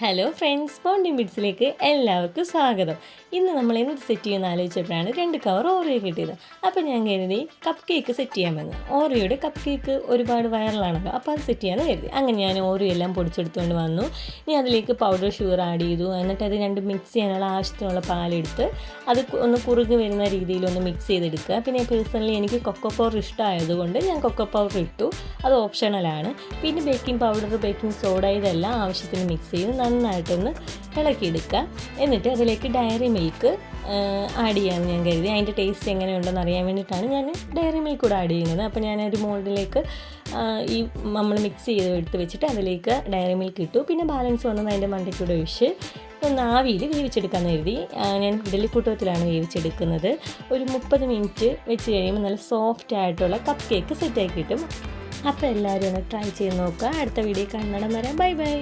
Hello friends, bonding ബിറ്റ്സിലേക്ക് എല്ലാവർക്കും സ്വാഗതം. ഇന്ന് നമ്മൾ എന്ത് സെറ്റ് ചെയ്യുമെന്ന് ആലോചിച്ചപ്പോഴാണ് 2 കവർ ഓറിയോ കിട്ടിയത്. അപ്പോൾ ഞാൻ കരുതി കപ്പ് കേക്ക് സെറ്റ് ചെയ്യാമെന്ന്. ഓറിയോയുടെ കപ്പ് കേക്ക് ഒരുപാട് വൈറലാണല്ലോ, അപ്പോൾ അത് സെറ്റ് ചെയ്യാമെന്ന് കരുതി. അങ്ങനെ ഞാൻ ഓറിയോ എല്ലാം പൊടിച്ചെടുത്തുകൊണ്ട് വന്നു. ഇനി അതിലേക്ക് പൗഡർ ഷുഗർ ആഡ് ചെയ്തു. എന്നിട്ട് അത് രണ്ടും മിക്സ് ചെയ്യാനുള്ള ആവശ്യത്തിനുള്ള പാലെടുത്ത് അത് ഒന്ന് കുറുകി വരുന്ന രീതിയിലൊന്ന് മിക്സ് ചെയ്തെടുക്കുക. പിന്നെ പേഴ്സണലി എനിക്ക് കൊക്കോ പൗഡർ ഇഷ്ടമായതുകൊണ്ട് ഞാൻ കൊക്കോ പൗഡർ ഇട്ടു. അത് ഓപ്ഷണലാണ്. പിന്നെ ബേക്കിംഗ് പൗഡർ, ബേക്കിംഗ് സോഡ ഇതെല്ലാം ആവശ്യത്തിന് മിക്സ് ചെയ്ത് നന്നായിട്ടൊന്ന് ഇളക്കിയെടുക്കുക. എന്നിട്ട് അതിലേക്ക് ഡയറി മിൽക്ക് ആഡ് ചെയ്യാമെന്ന് ഞാൻ കരുതി. അതിൻ്റെ ടേസ്റ്റ് എങ്ങനെയുണ്ടെന്ന് അറിയാൻ വേണ്ടിയിട്ടാണ് ഞാൻ ഡയറി മിൽക്ക് കൂടെ ആഡ് ചെയ്യുന്നത്. അപ്പോൾ ഞാനൊരു മോൾഡിലേക്ക് ഈ നമ്മൾ മിക്സ് ചെയ്ത് എടുത്ത് വെച്ചിട്ട് അതിലേക്ക് ഡയറി മിൽക്ക് ഇട്ടു. പിന്നെ ബാലൻസ് വന്നത് അതിൻ്റെ മണ്ടയ്ക്കൂടെ ഒഴിച്ച് ഒന്ന് ആവിയിൽ വേവിച്ചെടുക്കാമെന്ന് കരുതി. ഞാൻ ഇഡലിക്കുട്ടത്തിലാണ് വേവിച്ചെടുക്കുന്നത്. ഒരു 30 മിനിറ്റ് വെച്ച് കഴിയുമ്പോൾ നല്ല സോഫ്റ്റ് ആയിട്ടുള്ള കപ്പ് കേക്ക് സെറ്റാക്കി കിട്ടും. അപ്പോൾ എല്ലാവരും ഒന്ന് ട്രൈ ചെയ്ത് നോക്കുക. അടുത്ത വീഡിയോ കാണുന്നിടം വരെ ബൈ ബൈ.